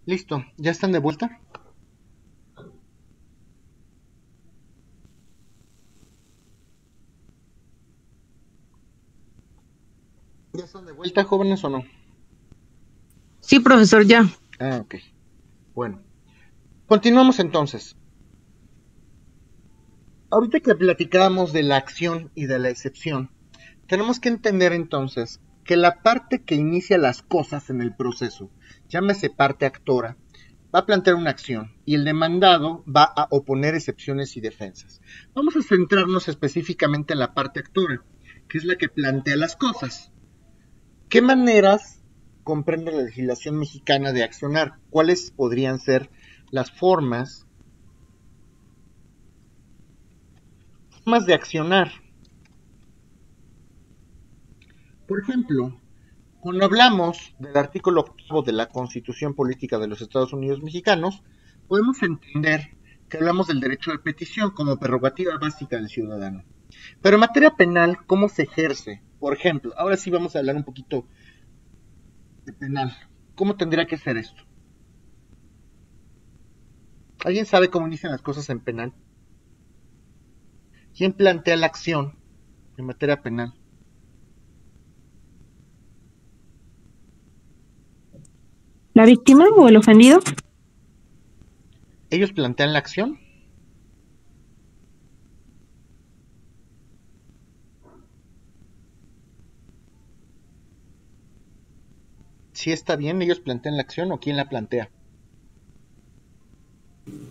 Listo, ¿ya están de vuelta? ¿Ya están de vuelta, jóvenes, o no? Sí, profesor, ya. Ah, ok. Bueno, continuamos entonces. Ahorita que platicábamos de la acción y de la excepción, tenemos que entender entonces que la parte que inicia las cosas en el proceso, llámese parte actora, va a plantear una acción y el demandado va a oponer excepciones y defensas. Vamos a centrarnos específicamente en la parte actora, que es la que plantea las cosas. ¿Qué maneras comprende la legislación mexicana de accionar? ¿Cuáles podrían ser las formas de accionar? Por ejemplo, cuando hablamos del artículo 8 de la Constitución Política de los Estados Unidos Mexicanos, podemos entender que hablamos del derecho de petición como prerrogativa básica del ciudadano. Pero en materia penal, ¿cómo se ejerce? Por ejemplo, ahora sí vamos a hablar un poquito de penal. ¿Cómo tendría que ser esto? ¿Alguien sabe cómo inician las cosas en penal? ¿Quién plantea la acción en materia penal? ¿La víctima o el ofendido? ¿Ellos plantean la acción? ¿Si está bien, ellos plantean la acción o quién la plantea?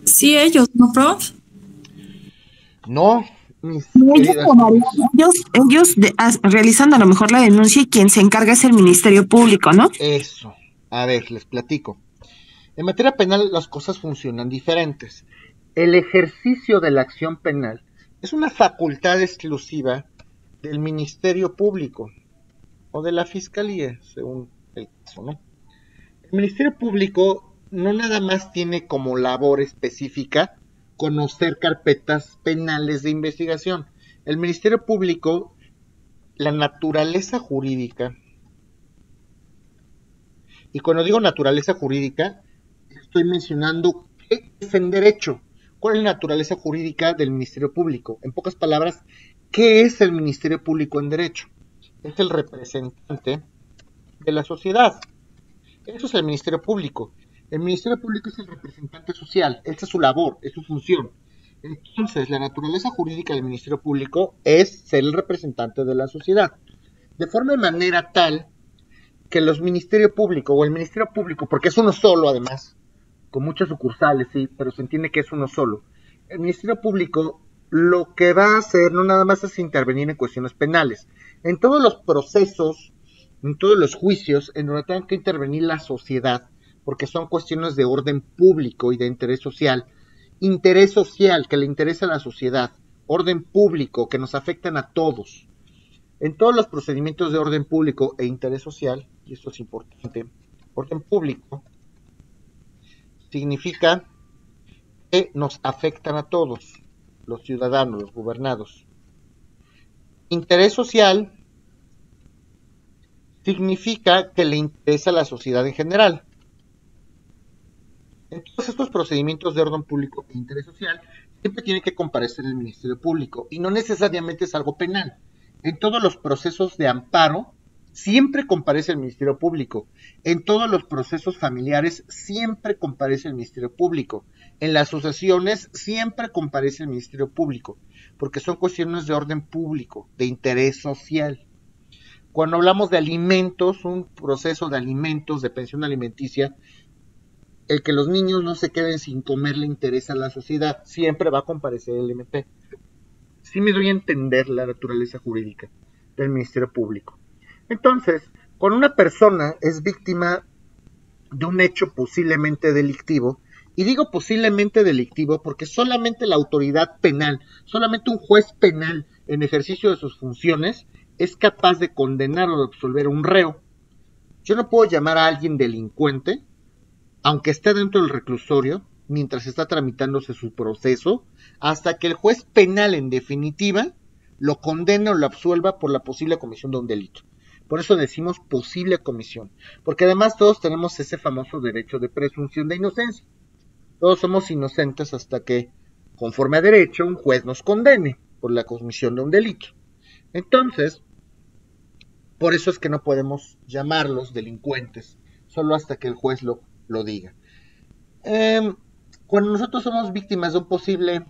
Sí, ellos, ¿no, prof? No, mis Ellos queridas tomarían, jóvenes. realizando a lo mejor la denuncia y quien se encarga es el Ministerio Público, ¿no? Eso. A ver, les platico. En materia penal las cosas funcionan diferentes. El ejercicio de la acción penal es una facultad exclusiva del Ministerio Público o de la Fiscalía, según el caso, ¿no? El Ministerio Público no nada más tiene como labor específica conocer carpetas penales de investigación. El Ministerio Público, la naturaleza jurídica, y cuando digo naturaleza jurídica, estoy mencionando qué es en derecho. ¿Cuál es la naturaleza jurídica del Ministerio Público? En pocas palabras, ¿qué es el Ministerio Público en derecho? Es el representante de la sociedad. Eso es el Ministerio Público. El Ministerio Público es el representante social. Esa es su labor, es su función. Entonces, la naturaleza jurídica del Ministerio Público es ser el representante de la sociedad. De forma y manera tal que los Ministerios Públicos o el Ministerio Público, porque es uno solo además, con muchas sucursales, sí, pero se entiende que es uno solo. El Ministerio Público lo que va a hacer no nada más es intervenir en cuestiones penales. En todos los procesos, en todos los juicios, en donde tenga que intervenir la sociedad, porque son cuestiones de orden público y de interés social que le interesa a la sociedad, orden público que nos afectan a todos. En todos los procedimientos de orden público e interés social, y esto es importante, orden público significa que nos afectan a todos, los ciudadanos, los gobernados. Interés social significa que le interesa a la sociedad en general. En todos estos procedimientos de orden público e interés social, siempre tiene que comparecer el Ministerio Público y no necesariamente es algo penal. En todos los procesos de amparo, siempre comparece el Ministerio Público. En todos los procesos familiares, siempre comparece el Ministerio Público. En las sucesiones, siempre comparece el Ministerio Público, porque son cuestiones de orden público, de interés social. Cuando hablamos de alimentos, un proceso de alimentos, de pensión alimenticia, el que los niños no se queden sin comer le interesa a la sociedad, siempre va a comparecer el MP. Sí me doy a entender la naturaleza jurídica del Ministerio Público. Entonces, cuando una persona es víctima de un hecho posiblemente delictivo, y digo posiblemente delictivo porque solamente la autoridad penal, solamente un juez penal en ejercicio de sus funciones es capaz de condenar o de absolver a un reo. Yo no puedo llamar a alguien delincuente aunque esté dentro del reclusorio, mientras está tramitándose su proceso, hasta que el juez penal en definitiva lo condene o lo absuelva por la posible comisión de un delito. Por eso decimos posible comisión, porque además todos tenemos ese famoso derecho de presunción de inocencia. Todos somos inocentes hasta que, conforme a derecho, un juez nos condene por la comisión de un delito. Entonces, por eso es que no podemos llamarlos delincuentes, solo hasta que el juez lo diga. Cuando nosotros somos víctimas de un posible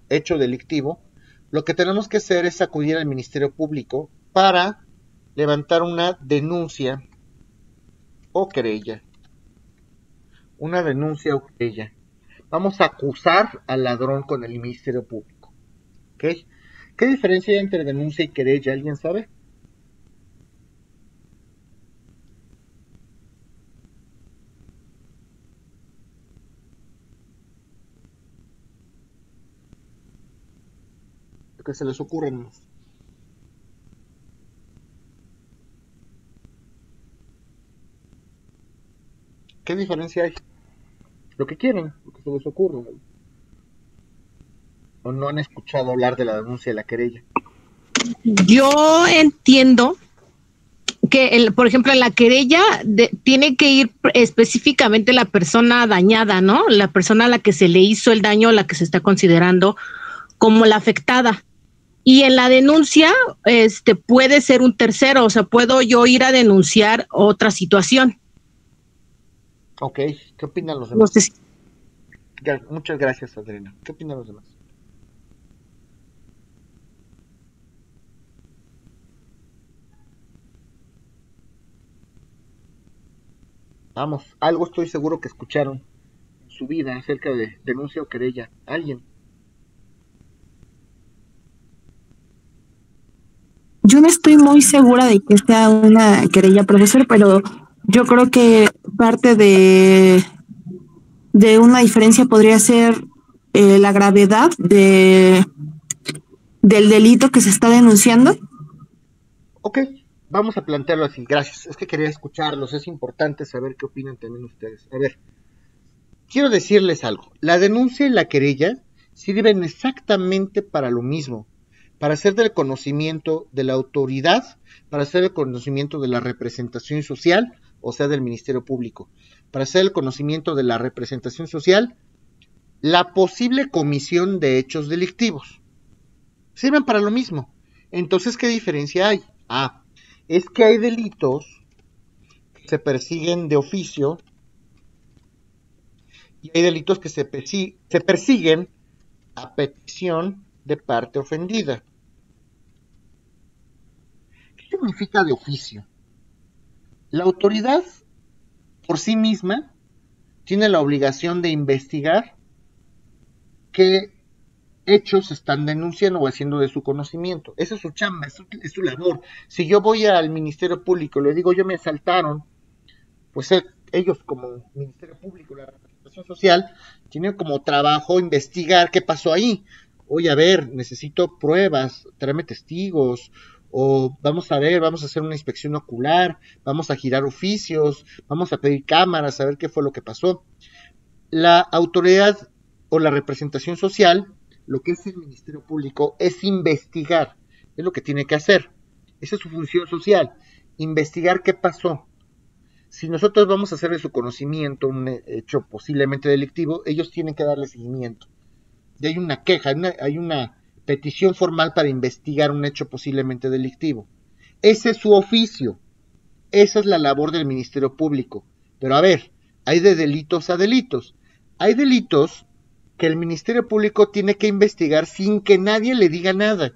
hecho delictivo, lo que tenemos que hacer es acudir al Ministerio Público para levantar una denuncia o querella. Una denuncia o querella. Vamos a acusar al ladrón con el Ministerio Público. ¿Ok? ¿Qué diferencia hay entre denuncia y querella? ¿Alguien sabe? Lo que se les ocurre. ¿Qué diferencia hay? Lo que quieren, lo que se les ocurre. ¿O no han escuchado hablar de la denuncia y la querella? Yo entiendo que, por ejemplo, en la querella tiene que ir específicamente la persona dañada, ¿no? La persona a la que se le hizo el daño, la que se está considerando como la afectada. Y en la denuncia, puede ser un tercero, o sea, puedo yo ir a denunciar otra situación. Ok, ¿qué opinan los demás? No sé si... Muchas gracias, Adriana. ¿Qué opinan los demás? Vamos, algo estoy seguro que escucharon en su vida acerca de denuncia o querella. ¿Alguien? Yo no estoy muy segura de que sea una querella, profesor, pero yo creo que parte de una diferencia podría ser la gravedad del delito que se está denunciando. Ok, vamos a plantearlo así. Gracias, es que quería escucharlos. Es importante saber qué opinan también ustedes. A ver, quiero decirles algo. La denuncia y la querella sirven exactamente para lo mismo. Para hacer del conocimiento de la autoridad, para hacer el conocimiento de la representación social, o sea, del Ministerio Público, para hacer el conocimiento de la representación social, la posible comisión de hechos delictivos. Sirven para lo mismo. Entonces, ¿qué diferencia hay? Es que hay delitos que se persiguen de oficio y hay delitos que se persiguen a petición de parte ofendida. ¿Qué significa de oficio? La autoridad por sí misma tiene la obligación de investigar qué hechos están denunciando o haciendo de su conocimiento. Esa es su chamba, es su labor. Si yo voy al Ministerio Público y le digo yo me asaltaron, pues ellos como Ministerio Público, la representación social, tienen como trabajo investigar qué pasó ahí. Oye, a ver, necesito pruebas, tráeme testigos, o vamos a ver, vamos a hacer una inspección ocular, vamos a girar oficios, vamos a pedir cámaras, a ver qué fue lo que pasó. La autoridad o la representación social, lo que es el Ministerio Público, es investigar, es lo que tiene que hacer. Esa es su función social, investigar qué pasó. Si nosotros vamos a hacer de su conocimiento un hecho posiblemente delictivo, ellos tienen que darle seguimiento. Y hay una queja, hay una petición formal para investigar un hecho posiblemente delictivo. Ese es su oficio. Esa es la labor del Ministerio Público. Pero a ver, hay de delitos a delitos. Hay delitos que el Ministerio Público tiene que investigar sin que nadie le diga nada.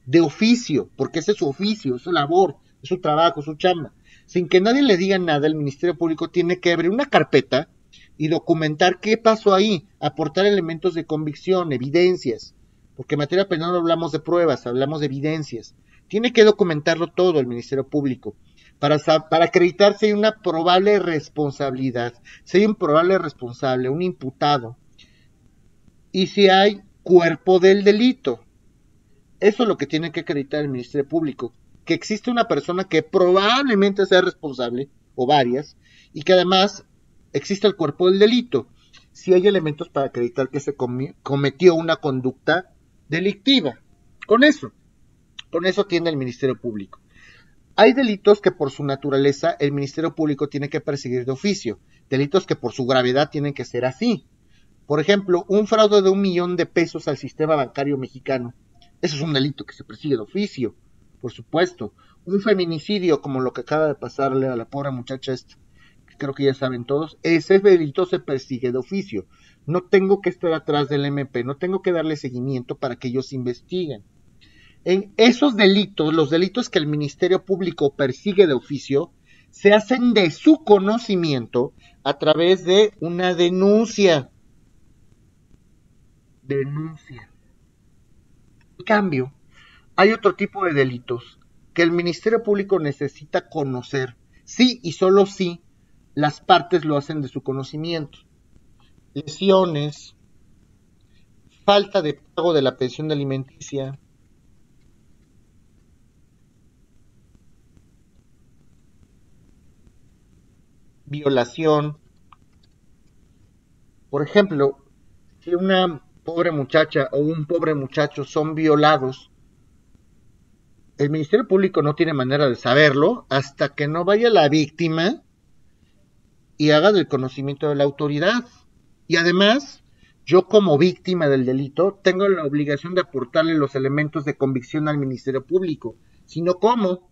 De oficio, porque ese es su oficio, es su labor, es su trabajo, es su chamba. Sin que nadie le diga nada, el Ministerio Público tiene que abrir una carpeta y documentar qué pasó ahí, aportar elementos de convicción, evidencias, porque en materia penal no hablamos de pruebas, hablamos de evidencias. Tiene que documentarlo todo el Ministerio Público para acreditar si hay una probable responsabilidad, si hay un probable responsable, un imputado, y si hay cuerpo del delito. Eso es lo que tiene que acreditar el Ministerio Público, que existe una persona que probablemente sea responsable, o varias, y que además existe el cuerpo del delito, si hay elementos para acreditar que se cometió una conducta delictiva. Con eso tiene el Ministerio Público. Hay delitos que por su naturaleza el Ministerio Público tiene que perseguir de oficio, delitos que por su gravedad tienen que ser así. Por ejemplo, un fraude de 1 millón de pesos al sistema bancario mexicano. Eso es un delito que se persigue de oficio, por supuesto. Un feminicidio, como lo que acaba de pasarle a la pobre muchacha esta, que creo que ya saben todos, ese delito se persigue de oficio. No tengo que estar atrás del MP, no tengo que darle seguimiento para que ellos investiguen. En esos delitos, los delitos que el Ministerio Público persigue de oficio, se hacen de su conocimiento a través de una denuncia. En cambio, hay otro tipo de delitos que el Ministerio Público necesita conocer, sí y solo sí las partes lo hacen de su conocimiento. Lesiones, falta de pago de la pensión alimenticia, violación. Por ejemplo, si una pobre muchacha o un pobre muchacho son violados, el Ministerio Público no tiene manera de saberlo hasta que no vaya la víctima y haga del conocimiento de la autoridad. Y además, yo como víctima del delito tengo la obligación de aportarle los elementos de convicción al Ministerio Público. Si no, ¿cómo?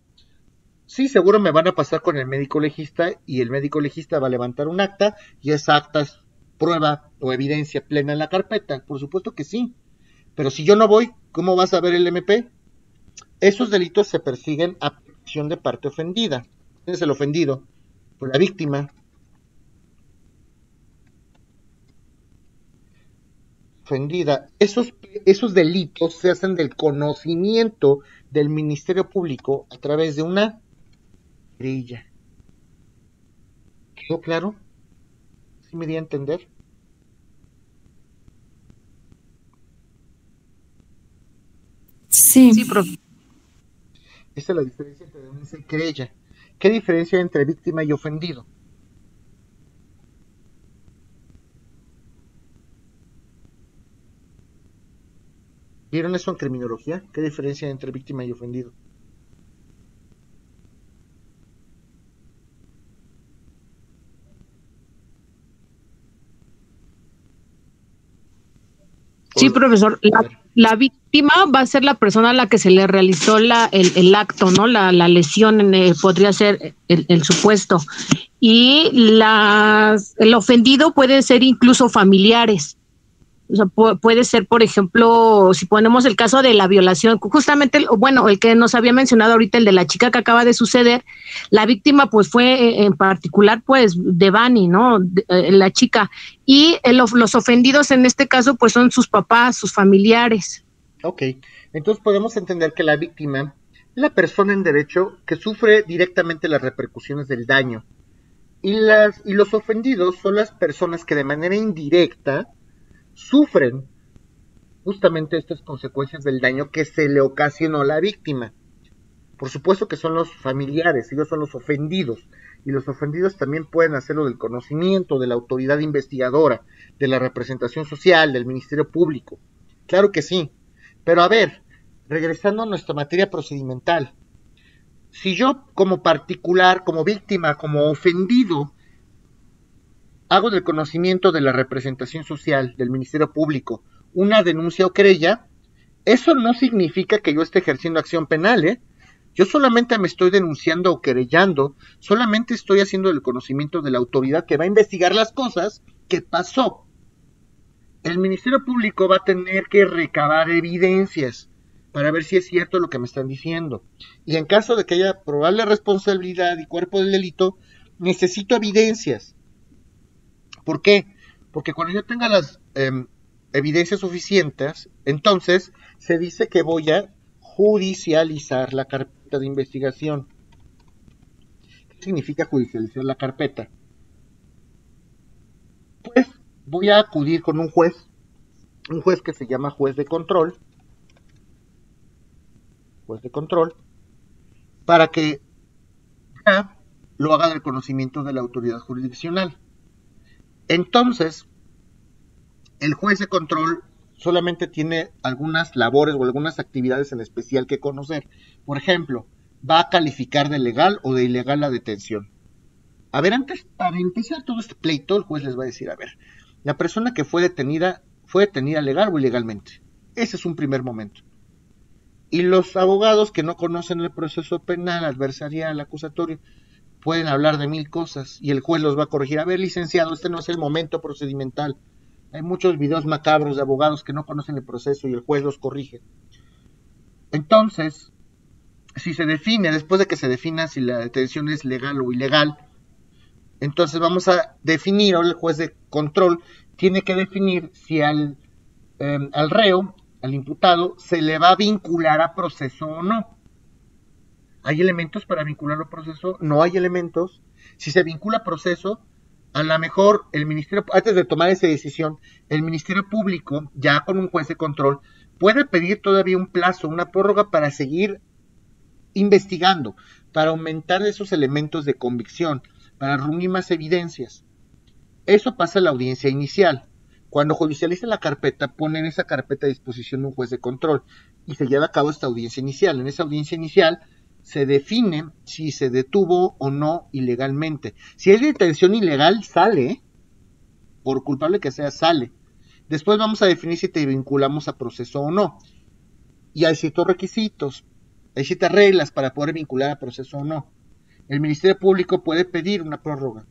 Sí, seguro me van a pasar con el médico legista y el médico legista va a levantar un acta y esa acta es prueba o evidencia plena en la carpeta. Por supuesto que sí. Pero si yo no voy, ¿cómo vas a ver el MP? Esos delitos se persiguen a petición de parte ofendida. ¿Quién es el ofendido? Pues la víctima. Ofendida. Esos delitos se hacen del conocimiento del Ministerio Público a través de una querella. ¿Quedó claro? ¿Sí me di a entender? Sí. Sí, profe. Esa es la diferencia entre denuncia y querella. ¿Qué diferencia hay entre víctima y ofendido? ¿Vieron eso en criminología? ¿Qué diferencia hay entre víctima y ofendido? Sí, profesor. La víctima va a ser la persona a la que se le realizó el acto, ¿no? La lesión podría ser el supuesto. Y el ofendido puede ser incluso familiares. O sea, puede ser, por ejemplo, si ponemos el caso de la violación, justamente, el que nos había mencionado ahorita, el de la chica que acaba de suceder, la víctima pues fue en particular pues Devani, ¿no? La chica, y los ofendidos en este caso pues son sus papás, sus familiares. Ok, entonces podemos entender que la víctima es la persona en derecho que sufre directamente las repercusiones del daño, y los ofendidos son las personas que de manera indirecta sufren justamente estas consecuencias del daño que se le ocasionó a la víctima. Por supuesto que son los familiares, ellos son los ofendidos, y los ofendidos también pueden hacerlo del conocimiento de la autoridad investigadora, de la representación social, del Ministerio Público. Claro que sí, pero a ver, regresando a nuestra materia procedimental, si yo como particular, como víctima, como ofendido, hago del conocimiento de la representación social del Ministerio Público una denuncia o querella, eso no significa que yo esté ejerciendo acción penal, ¿eh? Yo solamente me estoy denunciando o querellando, solamente estoy haciendo del conocimiento de la autoridad que va a investigar las cosas que pasó. El Ministerio Público va a tener que recabar evidencias para ver si es cierto lo que me están diciendo. Y en caso de que haya probable responsabilidad y cuerpo del delito, necesito evidencias. ¿Por qué? Porque cuando yo tenga las evidencias suficientes, entonces se dice que voy a judicializar la carpeta de investigación. ¿Qué significa judicializar la carpeta? Pues voy a acudir con un juez que se llama juez de control, para que ya lo haga del conocimiento de la autoridad jurisdiccional. Entonces, el juez de control solamente tiene algunas labores o algunas actividades en especial que conocer. Por ejemplo, va a calificar de legal o de ilegal la detención. A ver, antes, para empezar todo este pleito, el juez les va a decir, a ver, la persona que fue detenida legal o ilegalmente. Ese es un primer momento. Y los abogados que no conocen el proceso penal, adversarial, acusatorio, pueden hablar de 1000 cosas y el juez los va a corregir. A ver, licenciado, este no es el momento procedimental. Hay muchos videos macabros de abogados que no conocen el proceso y el juez los corrige. Entonces, si se define, después de que se defina si la detención es legal o ilegal, entonces vamos a definir, ahora el juez de control tiene que definir si al reo, al imputado, se le va a vincular a proceso o no. ¿Hay elementos para vincularlo a proceso? No hay elementos. Si se vincula a proceso, a lo mejor el Ministerio, antes de tomar esa decisión, el Ministerio Público, ya con un juez de control, puede pedir todavía un plazo, una prórroga para seguir investigando, para aumentar esos elementos de convicción, para reunir más evidencias. Eso pasa en la audiencia inicial. Cuando judicializa la carpeta, pone en esa carpeta a disposición de un juez de control y se lleva a cabo esta audiencia inicial. En esa audiencia inicial se define si se detuvo o no ilegalmente. Si es detención ilegal, sale, por culpable que sea, sale. Después vamos a definir si te vinculamos a proceso o no. Y hay ciertos requisitos, hay ciertas reglas para poder vincular a proceso o no. El Ministerio Público puede pedir una prórroga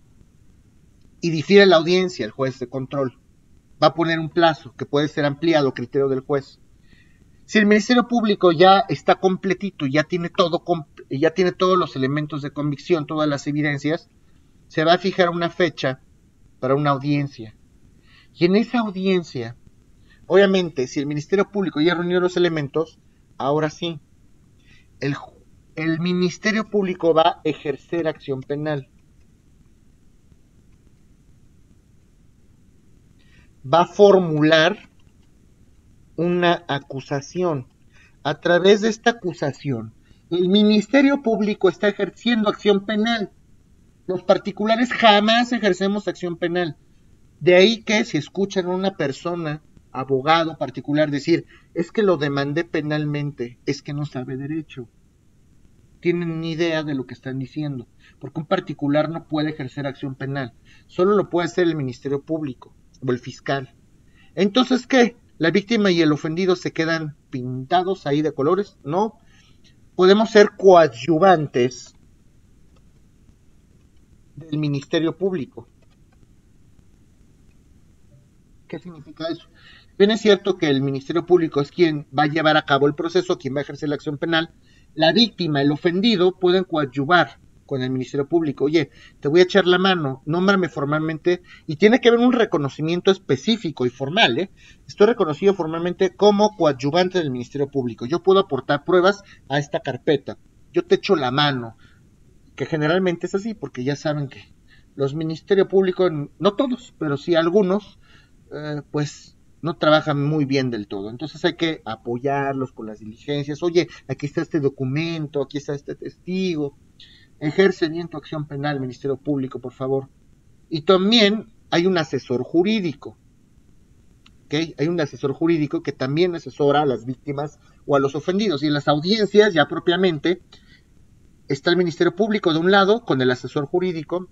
y difiere la audiencia, el juez de control. Va a poner un plazo que puede ser ampliado a criterio del juez. Si el Ministerio Público ya está completito, ya tiene todos los elementos de convicción, todas las evidencias, se va a fijar una fecha para una audiencia. Y en esa audiencia, obviamente, si el Ministerio Público ya reunió los elementos, ahora sí, el Ministerio Público va a ejercer acción penal. Va a formular una acusación. A través de esta acusación, el Ministerio Público está ejerciendo acción penal. Los particulares jamás ejercemos acción penal. De ahí que si escuchan a una persona, abogado particular, decir, es que lo demandé penalmente, es que no sabe derecho. Tienen ni idea de lo que están diciendo, porque un particular no puede ejercer acción penal. Solo lo puede hacer el Ministerio Público o el fiscal. Entonces, ¿qué? ¿La víctima y el ofendido se quedan pintados ahí de colores? No. Podemos ser coadyuvantes del Ministerio Público. ¿Qué significa eso? Bien, es cierto que el Ministerio Público es quien va a llevar a cabo el proceso, quien va a ejercer la acción penal. La víctima, el ofendido, pueden coadyuvar con el Ministerio Público. Oye, te voy a echar la mano, nómbrame formalmente, y tiene que haber un reconocimiento específico y formal, ¿eh? Estoy reconocido formalmente como coadyuvante del Ministerio Público. Yo puedo aportar pruebas a esta carpeta. Yo te echo la mano, que generalmente es así, porque ya saben que los Ministerios Públicos, no todos, pero sí algunos, pues no trabajan muy bien del todo. Entonces hay que apoyarlos con las diligencias. Oye, aquí está este documento, aquí está este testigo. Ejerce bien tu acción penal, Ministerio Público, por favor. Y también hay un asesor jurídico. ¿Okay? Hay un asesor jurídico que también asesora a las víctimas o a los ofendidos. Y en las audiencias, ya propiamente, está el Ministerio Público de un lado con el asesor jurídico.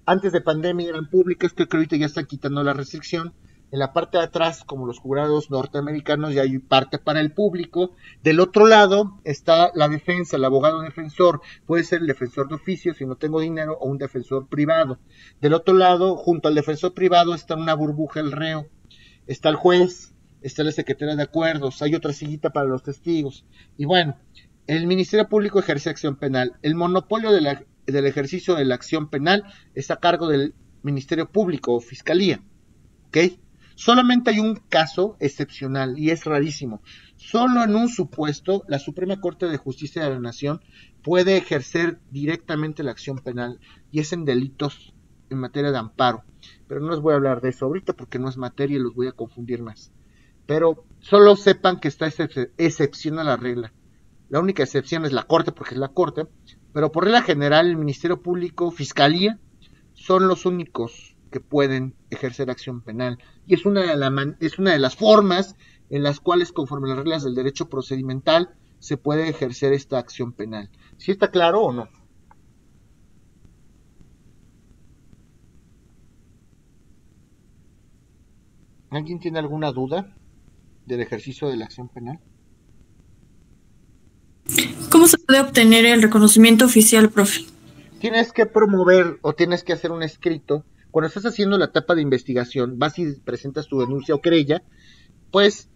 Antes de pandemia eran públicas, que ahorita ya están quitando la restricción. En la parte de atrás, como los jurados norteamericanos, ya hay parte para el público. Del otro lado está la defensa, el abogado defensor. Puede ser el defensor de oficio, si no tengo dinero, o un defensor privado. Del otro lado, junto al defensor privado, está una burbuja el reo. Está el juez, está la secretaria de acuerdos, hay otra sillita para los testigos. Y bueno, el Ministerio Público ejerce acción penal. El monopolio del ejercicio de la acción penal está a cargo del Ministerio Público o Fiscalía. ¿Ok? Solamente hay un caso excepcional y es rarísimo. Solo en un supuesto, la Suprema Corte de Justicia de la Nación puede ejercer directamente la acción penal y es en delitos en materia de amparo. Pero no les voy a hablar de eso ahorita porque no es materia y los voy a confundir más. Pero solo sepan que esta excepción a la regla. La única excepción es la Corte porque es la Corte, pero por regla general el Ministerio Público, Fiscalía, son los únicos que pueden ejercer acción penal. Y es una de las formas en las cuales, conforme a las reglas del derecho procedimental, se puede ejercer esta acción penal. ¿Sí está claro o no? ¿Alguien tiene alguna duda del ejercicio de la acción penal? ¿Cómo se puede obtener el reconocimiento oficial, profe? Tienes que promover o tienes que hacer un escrito. Cuando estás haciendo la etapa de investigación, vas y presentas tu denuncia o querella, pues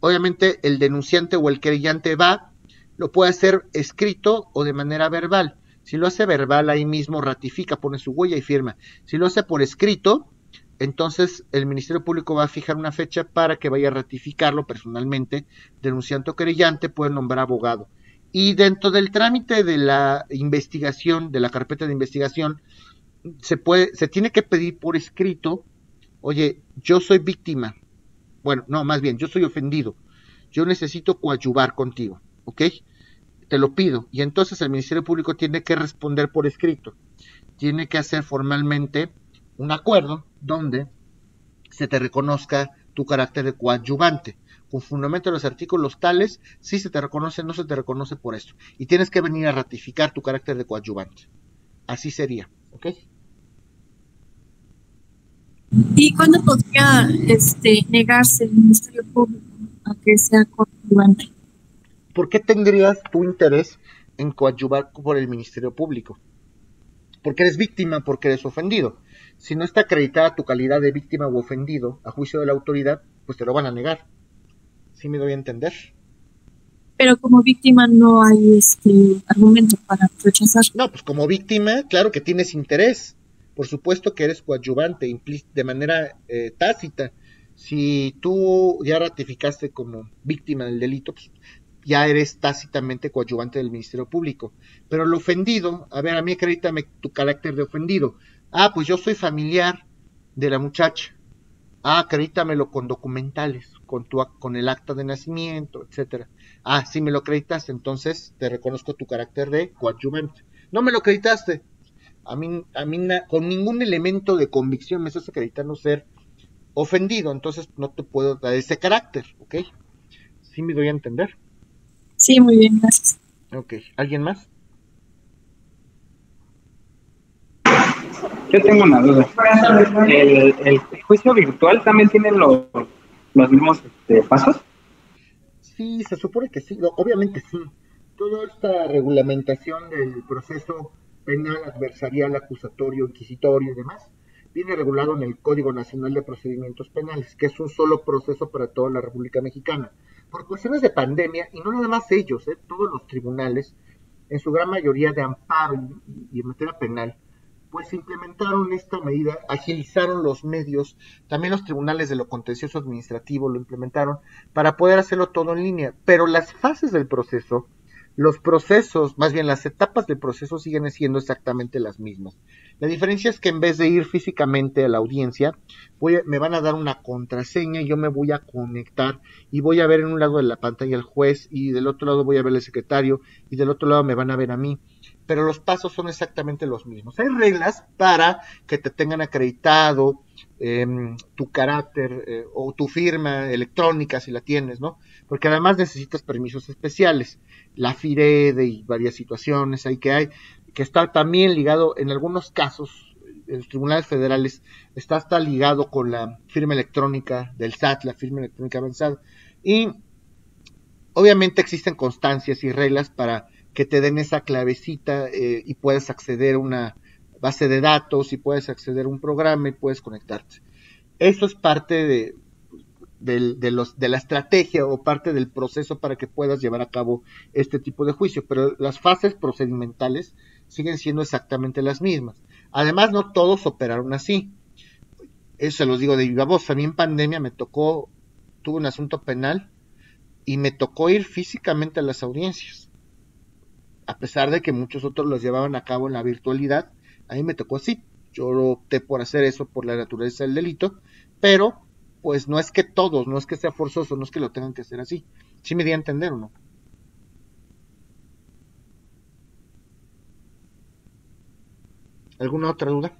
obviamente el denunciante o el querellante va, lo puede hacer escrito o de manera verbal. Si lo hace verbal, ahí mismo ratifica, pone su huella y firma. Si lo hace por escrito, entonces el Ministerio Público va a fijar una fecha para que vaya a ratificarlo personalmente. Denunciante o querellante puede nombrar abogado. Y dentro del trámite de la investigación, de la carpeta de investigación, se tiene que pedir por escrito, oye, yo soy víctima, bueno, no, más bien, yo soy ofendido, yo necesito coadyuvar contigo, ¿ok? Te lo pido. Y entonces el Ministerio Público tiene que responder por escrito, tiene que hacer formalmente un acuerdo donde se te reconozca tu carácter de coadyuvante. Con fundamento de los artículos tales, si se te reconoce, no se te reconoce por esto. Y tienes que venir a ratificar tu carácter de coadyuvante. Así sería, ¿ok? ¿Y cuándo podría negarse el Ministerio Público a que sea coadyuvante? ¿Por qué tendrías tu interés en coadyuvar por el Ministerio Público? Porque eres víctima, porque eres ofendido. Si no está acreditada tu calidad de víctima o ofendido a juicio de la autoridad, pues te lo van a negar. ¿Sí me doy a entender? Pero como víctima no hay argumento para rechazar. No, pues como víctima, claro que tienes interés. Por supuesto que eres coadyuvante, de manera tácita. Si tú ya ratificaste como víctima del delito, pues ya eres tácitamente coadyuvante del Ministerio Público. Pero el ofendido, a ver, a mí acredítame tu carácter de ofendido. Ah, pues yo soy familiar de la muchacha. Ah, acredítamelo con documentales, con el acta de nacimiento, etcétera. Ah, si me lo acreditaste, entonces te reconozco tu carácter de coadyuvante. No me lo acreditaste. Con ningún elemento de convicción me estás acreditando ser ofendido, entonces no te puedo dar ese carácter, ¿ok? ¿Sí me doy a entender? Sí, muy bien, gracias. Ok, ¿alguien más? Yo tengo una duda. ¿El juicio virtual también tiene los mismos pasos? Sí, se supone que sí, obviamente sí. Toda esta regulamentación del proceso penal, adversarial, acusatorio, inquisitorio y demás, viene regulado en el Código Nacional de Procedimientos Penales, que es un solo proceso para toda la República Mexicana. Por cuestiones de pandemia, y no nada más ellos, todos los tribunales, en su gran mayoría de amparo y en materia penal, pues implementaron esta medida, agilizaron los medios, también los tribunales de lo contencioso administrativo lo implementaron para poder hacerlo todo en línea, pero las fases del proceso, los procesos, más bien las etapas del proceso siguen siendo exactamente las mismas. La diferencia es que en vez de ir físicamente a la audiencia, me van a dar una contraseña, yo me voy a conectar y voy a ver en un lado de la pantalla al juez y del otro lado voy a ver al secretario y del otro lado me van a ver a mí. Pero los pasos son exactamente los mismos. Hay reglas para que te tengan acreditado tu carácter o tu firma electrónica si la tienes, ¿no? Porque además necesitas permisos especiales, la FIREDE y varias situaciones ahí que está también ligado en algunos casos, en los tribunales federales, está hasta ligado con la firma electrónica del SAT, la firma electrónica avanzada. Y obviamente existen constancias y reglas para que te den esa clavecita y puedas acceder a una base de datos y puedes acceder a un programa y puedes conectarte. Eso es parte de la estrategia o parte del proceso para que puedas llevar a cabo este tipo de juicio, pero las fases procedimentales siguen siendo exactamente las mismas. Además, no todos operaron así. Eso se los digo de viva voz. A mí en pandemia tuve un asunto penal y me tocó ir físicamente a las audiencias. A pesar de que muchos otros los llevaban a cabo en la virtualidad, a mí me tocó así. Yo opté por hacer eso por la naturaleza del delito, pero pues no es que todos, no es que sea forzoso, no es que lo tengan que hacer así. ¿Sí me di a entender o no? ¿Alguna otra duda?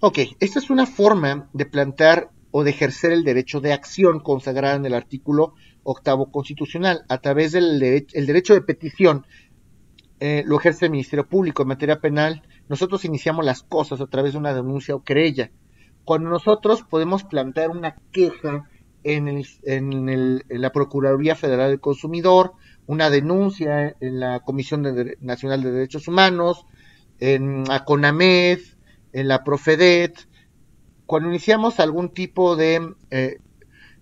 Ok, esta es una forma de plantear o de ejercer el derecho de acción consagrado en el artículo 8º constitucional. A través del el derecho de petición lo ejerce el Ministerio Público. En materia penal, nosotros iniciamos las cosas a través de una denuncia o querella. Cuando nosotros podemos plantear una queja en la Procuraduría Federal del Consumidor, una denuncia en la Comisión Nacional de Derechos Humanos, en la CONAMED, en la Profedet, cuando iniciamos algún tipo de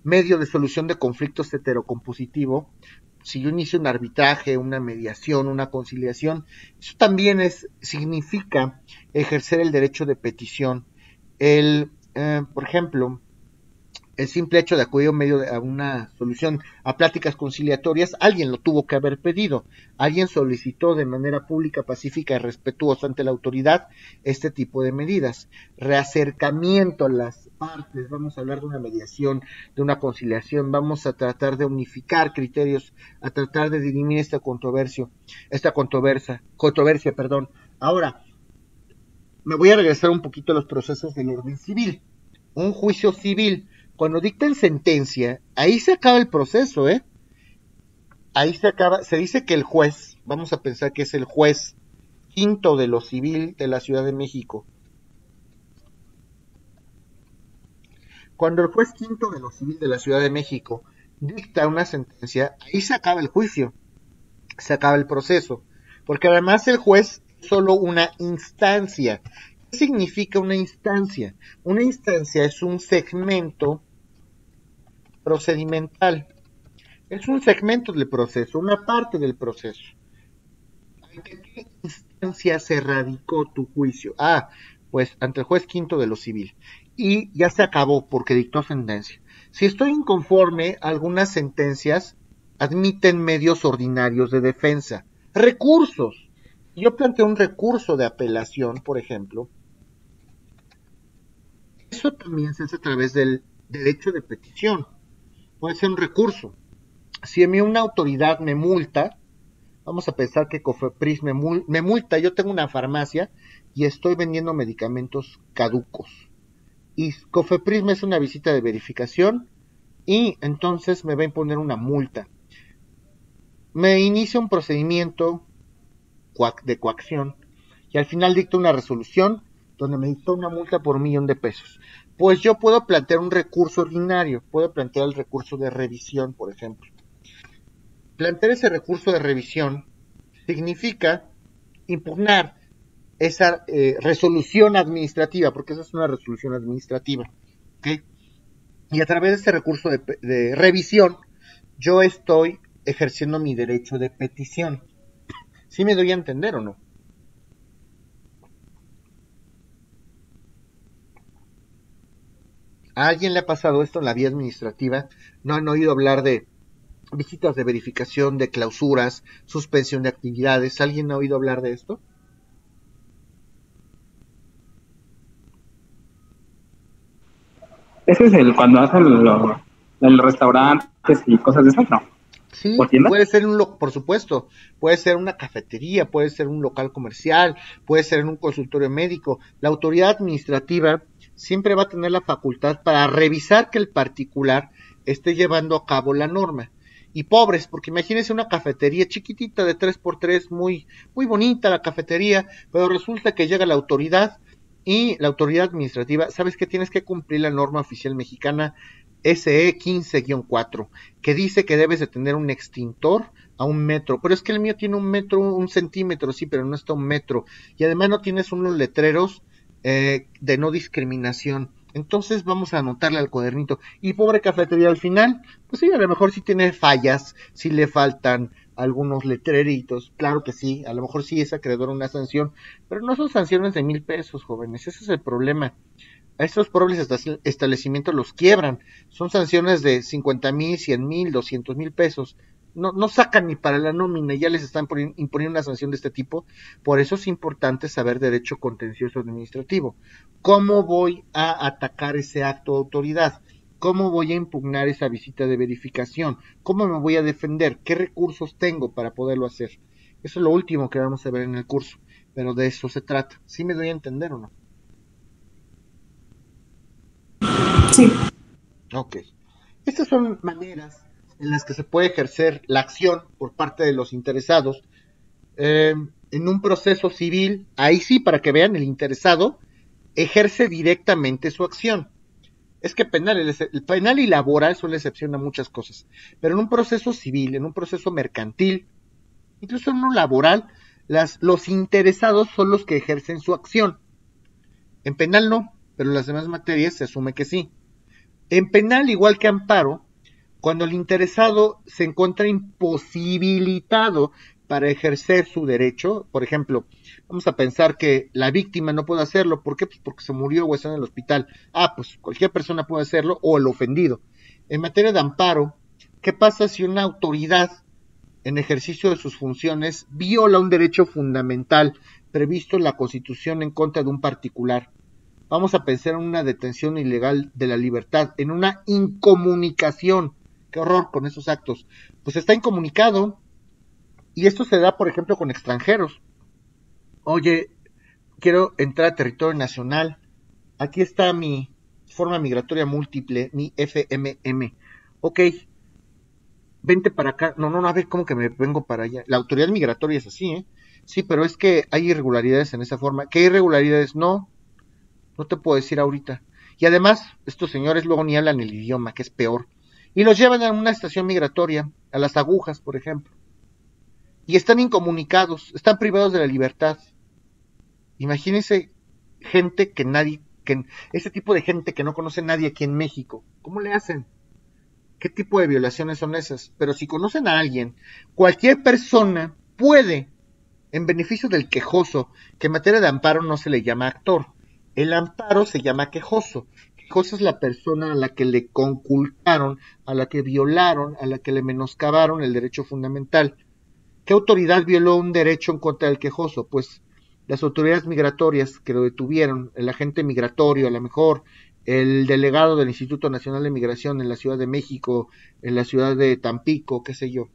medio de solución de conflictos heterocompositivo, si yo inicio un arbitraje, una mediación, una conciliación, eso también significa ejercer el derecho de petición. Por ejemplo, el simple hecho de acudir a una solución, a pláticas conciliatorias, alguien lo tuvo que haber pedido, alguien solicitó de manera pública, pacífica y respetuosa ante la autoridad este tipo de medidas. Reacercamiento a las partes, vamos a hablar de una mediación, de una conciliación, vamos a tratar de unificar criterios, a tratar de dirimir esta controversia. Ahora, me voy a regresar un poquito a los procesos del orden civil. Un juicio civil, cuando dictan sentencia, ahí se acaba el proceso, Ahí se dice que el juez, vamos a pensar que es el juez quinto de lo civil de la Ciudad de México. Cuando el juez quinto de lo civil de la Ciudad de México dicta una sentencia, ahí se acaba el juicio, se acaba el proceso, porque además el juez es solo una instancia. ¿Qué significa una instancia? Una instancia es un segmento procedimental. Es un segmento del proceso, una parte del proceso. ¿Ante qué instancia se radicó tu juicio? Pues ante el juez quinto de lo civil. Y ya se acabó porque dictó sentencia. Si estoy inconforme, algunas sentencias admiten medios ordinarios de defensa. Recursos. Yo planteo un recurso de apelación, por ejemplo. Eso también se hace a través del derecho de petición. Puede ser un recurso. Si a mí una autoridad me multa, vamos a pensar que COFEPRIS me multa, yo tengo una farmacia y estoy vendiendo medicamentos caducos. Y COFEPRIS me hace una visita de verificación y entonces me va a imponer una multa. Me inicia un procedimiento de coacción y al final dicta una resolución donde me dictó una multa por $1,000,000. Pues yo puedo plantear un recurso ordinario, puedo plantear el recurso de revisión, por ejemplo. Plantear ese recurso de revisión significa impugnar esa resolución administrativa, porque esa es una resolución administrativa, ¿okay? Y a través de ese recurso de revisión, yo estoy ejerciendo mi derecho de petición. ¿Sí me doy a entender o no? ¿A alguien le ha pasado esto en la vía administrativa? ¿No han oído hablar de visitas de verificación, de clausuras, suspensión de actividades? ¿Alguien ha oído hablar de esto? Ese es cuando hacen los restaurantes y cosas de esas, ¿no? Sí, puede ser por supuesto, puede ser una cafetería, puede ser un local comercial, puede ser en un consultorio médico. La autoridad administrativa siempre va a tener la facultad para revisar que el particular esté llevando a cabo la norma. Y pobres, porque imagínense una cafetería chiquitita de 3x3, muy, muy bonita la cafetería, pero resulta que llega la autoridad y la autoridad administrativa, ¿sabes qué? Tienes que cumplir la norma oficial mexicana SE 15-4, que dice que debes de tener un extintor a 1 metro, pero es que el mío tiene 1 metro, 1 centímetro, sí, pero no está 1 metro, y además no tienes unos letreros de no discriminación. Entonces vamos a anotarle al cuadernito. Y pobre cafetería al final, pues sí, a lo mejor sí tiene fallas, sí le faltan algunos letreritos, claro que sí, a lo mejor sí es acreedor a una sanción, pero no son sanciones de $1,000, jóvenes, ese es el problema. A estos pobres establecimientos los quiebran, son sanciones de 50,000, 100,000, 200,000 pesos. No sacan ni para la nómina, ya les están imponiendo una sanción de este tipo. Por eso es importante saber derecho contencioso administrativo. ¿Cómo voy a atacar ese acto de autoridad? ¿Cómo voy a impugnar esa visita de verificación? ¿Cómo me voy a defender? ¿Qué recursos tengo para poderlo hacer? Eso es lo último que vamos a ver en el curso, pero de eso se trata. ¿Sí me doy a entender o no? Sí. Ok. Estas son maneras en las que se puede ejercer la acción por parte de los interesados. En un proceso civil, ahí sí, para que vean, el interesado ejerce directamente su acción. Es que el penal y laboral son la excepción a muchas cosas, pero en un proceso civil, en un proceso mercantil, incluso en uno laboral, los interesados son los que ejercen su acción. En penal no, pero en las demás materias se asume que sí. En penal, igual que amparo, cuando el interesado se encuentra imposibilitado para ejercer su derecho, por ejemplo, vamos a pensar que la víctima no puede hacerlo, ¿por qué? Pues porque se murió o está en el hospital. Pues cualquier persona puede hacerlo, o el ofendido. En materia de amparo, ¿qué pasa si una autoridad en ejercicio de sus funciones viola un derecho fundamental previsto en la Constitución en contra de un particular? Vamos a pensar en una detención ilegal de la libertad, en una incomunicación. Qué horror con esos actos. Pues está incomunicado, y esto se da, por ejemplo, con extranjeros. Oye, quiero entrar a territorio nacional. Aquí está mi forma migratoria múltiple, mi FMM. Ok, vente para acá. No, a ver, ¿cómo que me vengo para allá? La autoridad migratoria es así, ¿eh? Sí, pero es que hay irregularidades en esa forma. ¿Qué irregularidades? No te puedo decir ahorita. Y además, estos señores luego ni hablan el idioma, que es peor. Y los llevan a una estación migratoria, a las agujas, por ejemplo. Y están incomunicados, están privados de la libertad. Imagínense gente ese tipo de gente que no conoce a nadie aquí en México. ¿Cómo le hacen? ¿Qué tipo de violaciones son esas? Pero si conocen a alguien, cualquier persona puede, en beneficio del quejoso, que en materia de amparo no se le llama actor. El amparo se llama quejoso. Quejoso es la persona a la que le conculcaron, a la que violaron, a la que le menoscabaron el derecho fundamental. ¿Qué autoridad violó un derecho en contra del quejoso? Pues las autoridades migratorias que lo detuvieron, el agente migratorio, a lo mejor el delegado del Instituto Nacional de Migración en la Ciudad de México, en la ciudad de Tampico, qué sé yo.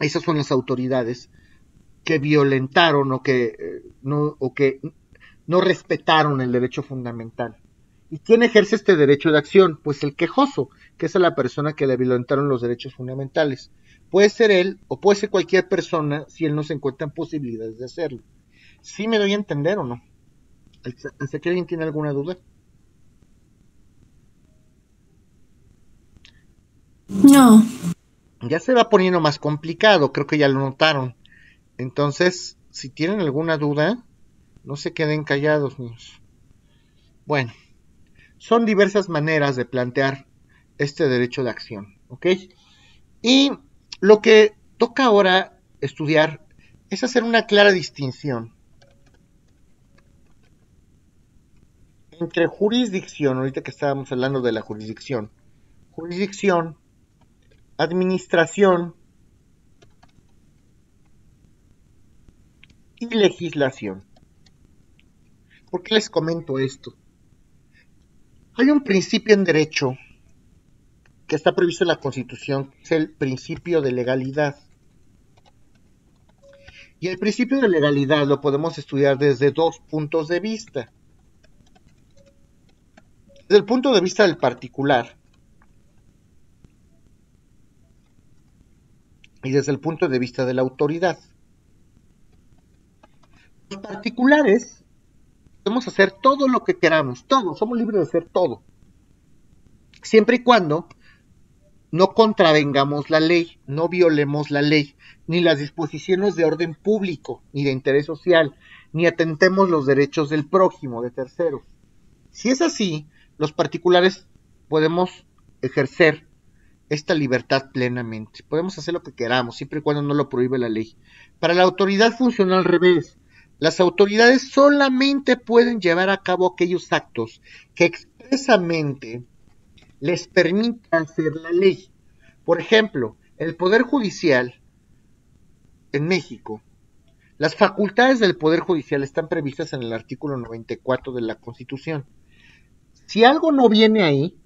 Esas son las autoridades que violentaron o que no respetaron el derecho fundamental. ¿Y quién ejerce este derecho de acción? Pues el quejoso, que es a la persona que le violentaron los derechos fundamentales. Puede ser él o puede ser cualquier persona si él no se encuentra en posibilidades de hacerlo. ¿Sí me doy a entender o no? ¿Hasta que alguien tiene alguna duda? No. Ya se va poniendo más complicado, creo que ya lo notaron. Entonces, si tienen alguna duda, no se queden callados, niños. Bueno, son diversas maneras de plantear este derecho de acción, ¿ok? Y lo que toca ahora estudiar es hacer una clara distinción entre jurisdicción, ahorita que estábamos hablando de la jurisdicción, administración y legislación. ¿Por qué les comento esto? Hay un principio en derecho que está previsto en la Constitución, que es el principio de legalidad. Y el principio de legalidad lo podemos estudiar desde dos puntos de vista. Desde el punto de vista del particular y desde el punto de vista de la autoridad. Los particulares podemos hacer todo lo que queramos, todo, somos libres de hacer todo, siempre y cuando no contravengamos la ley, no violemos la ley, ni las disposiciones de orden público, ni de interés social, ni atentemos los derechos del prójimo, de terceros. Si es así, los particulares podemos ejercer esta libertad plenamente. Podemos hacer lo que queramos, siempre y cuando no lo prohíbe la ley. Para la autoridad funciona al revés. Las autoridades solamente pueden llevar a cabo aquellos actos que expresamente les permita hacer la ley. Por ejemplo, el Poder Judicial en México, las facultades del Poder Judicial están previstas en el artículo 94 de la Constitución. Si algo no viene ahí,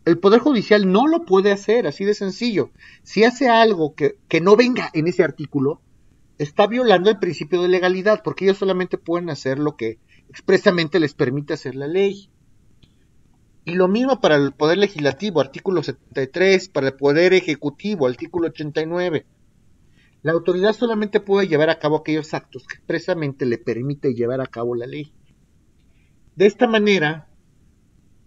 el Poder Judicial no lo puede hacer, así de sencillo. Si hace algo que no venga en ese artículo, está violando el principio de legalidad, porque ellos solamente pueden hacer lo que expresamente les permite hacer la ley. Y lo mismo para el Poder Legislativo, artículo 73, para el Poder Ejecutivo, artículo 89. La autoridad solamente puede llevar a cabo aquellos actos que expresamente le permite llevar a cabo la ley. De esta manera,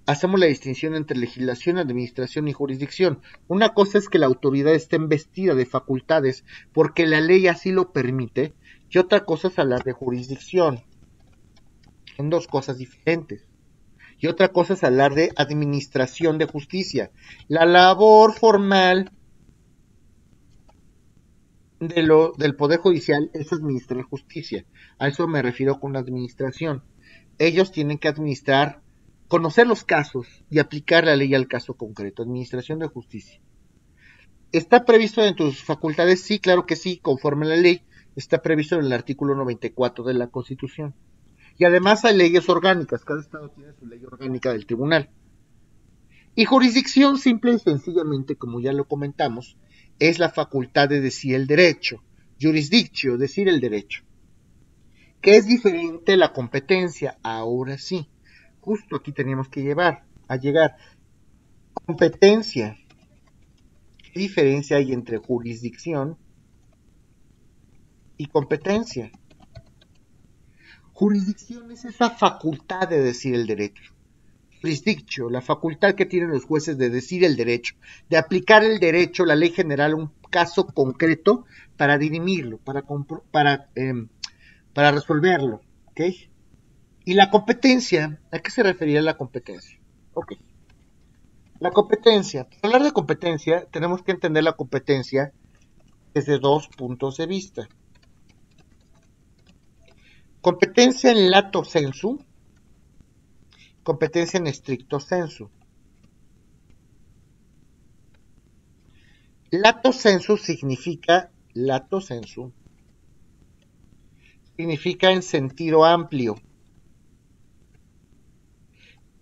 hacemos la distinción entre legislación, administración y jurisdicción. Una cosa es que la autoridad esté investida de facultades porque la ley así lo permite, y otra cosa es hablar de jurisdicción. Son dos cosas diferentes. Y otra cosa es hablar de administración de justicia. La labor formal del Poder Judicial es administrar justicia. A eso me refiero con la administración. Ellos tienen que administrar, conocer los casos y aplicar la ley al caso concreto. Administración de justicia. ¿Está previsto dentro de sus facultades? Sí, claro que sí, conforme a la ley. Está previsto en el artículo 94 de la Constitución. Y además hay leyes orgánicas, cada estado tiene su ley orgánica del tribunal. Y jurisdicción, simple y sencillamente, como ya lo comentamos, es la facultad de decir el derecho. Jurisdictio, decir el derecho. ¿Qué es diferente a la competencia? Ahora sí, justo aquí teníamos que llegar. Competencia. ¿Qué diferencia hay entre jurisdicción y competencia? Jurisdicción es esa facultad de decir el derecho. Jurisdictio, la facultad que tienen los jueces de decir el derecho, de aplicar el derecho, la ley general, a un caso concreto para dirimirlo, para resolverlo. ¿Okay? Y la competencia, ¿a qué se refería la competencia? Ok. La competencia, para hablar de competencia, tenemos que entender la competencia desde dos puntos de vista. Competencia en lato sensu, competencia en stricto sensu. Lato sensu significa en sentido amplio.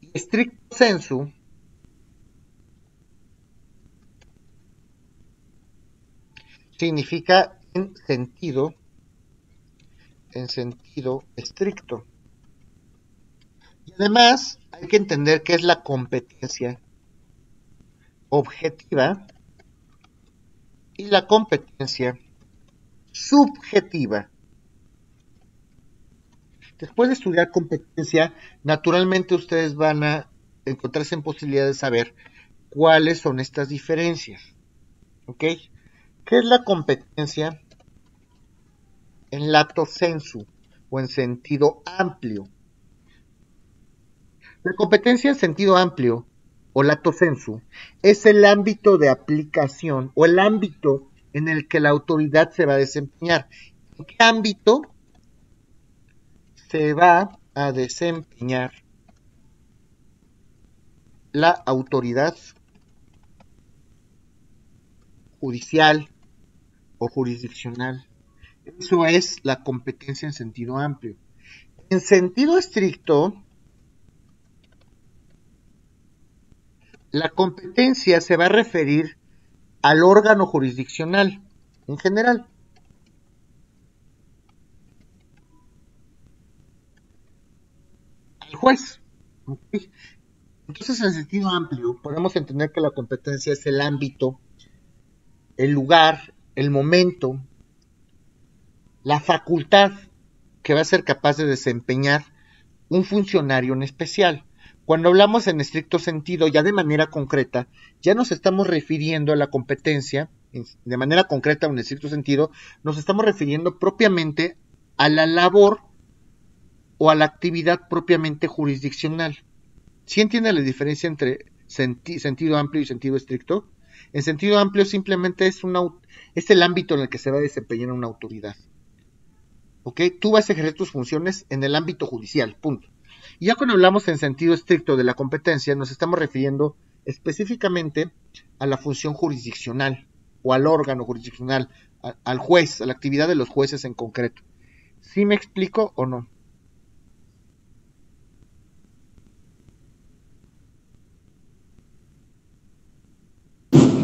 Y stricto sensu significa en sentido estricto. Y además hay que entender qué es la competencia objetiva y la competencia subjetiva. Después de estudiar competencia, naturalmente ustedes van a encontrarse en posibilidad de saber cuáles son estas diferencias. ¿Ok? ¿Qué es la competencia en lato sensu o en sentido amplio? La competencia en sentido amplio o lato sensu es el ámbito de aplicación o el ámbito en el que la autoridad se va a desempeñar. ¿En qué ámbito se va a desempeñar la autoridad judicial o jurisdiccional? Eso es la competencia en sentido amplio. En sentido estricto, la competencia se va a referir al órgano jurisdiccional en general. Al juez. ¿Okay? Entonces, en sentido amplio, podemos entender que la competencia es el ámbito, el lugar, el momento, la facultad que va a ser capaz de desempeñar un funcionario en especial. Cuando hablamos en estricto sentido, ya de manera concreta, ya nos estamos refiriendo a la competencia, de manera concreta o en estricto sentido, nos estamos refiriendo propiamente a la labor o a la actividad propiamente jurisdiccional. ¿Sí entiende la diferencia entre sentido amplio y sentido estricto? En sentido amplio simplemente es el ámbito en el que se va a desempeñar una autoridad. ¿Ok? Tú vas a ejercer tus funciones en el ámbito judicial, punto. Y ya cuando hablamos en sentido estricto de la competencia, nos estamos refiriendo específicamente a la función jurisdiccional o al órgano jurisdiccional, al juez, a la actividad de los jueces en concreto. ¿Sí me explico o no?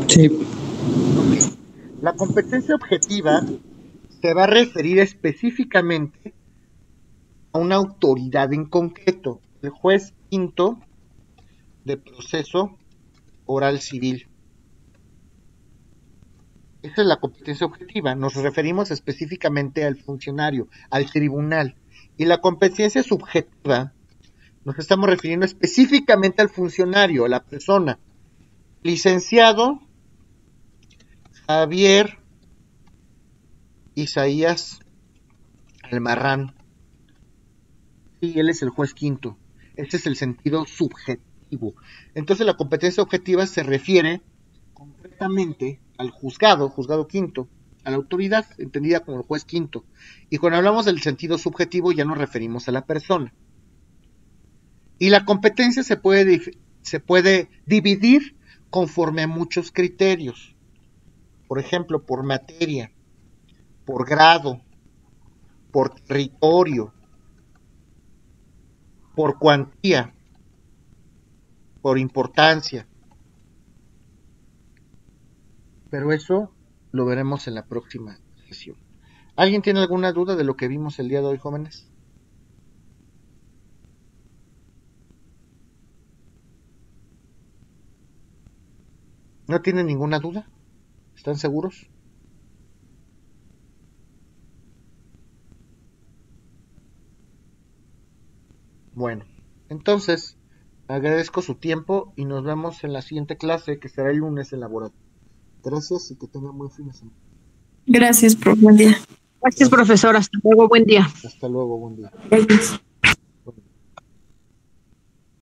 Sí. Okay. La competencia objetiva se va a referir específicamente a una autoridad en concreto. El juez quinto de proceso oral civil. Esa es la competencia objetiva. Nos referimos específicamente al funcionario, al tribunal. Y la competencia subjetiva, nos estamos refiriendo específicamente al funcionario, a la persona. Licenciado Javier Isaías Almarrán. Sí, él es el juez quinto. Este es el sentido subjetivo. Entonces la competencia objetiva se refiere concretamente al juzgado quinto, a la autoridad, entendida como el juez quinto. Y cuando hablamos del sentido subjetivo ya nos referimos a la persona. Y la competencia se puede dividir conforme a muchos criterios. Por ejemplo, por materia, por grado, por territorio, por cuantía, por importancia. Pero eso lo veremos en la próxima sesión. ¿Alguien tiene alguna duda de lo que vimos el día de hoy, jóvenes? ¿No tienen ninguna duda? ¿Están seguros? Bueno, entonces agradezco su tiempo y nos vemos en la siguiente clase, que será el lunes en laboratorio. Gracias y que tengan buen fin de semana. Gracias, profe. Buen día. Gracias, profesor. Hasta luego. Buen día. Hasta luego, buen día. Gracias.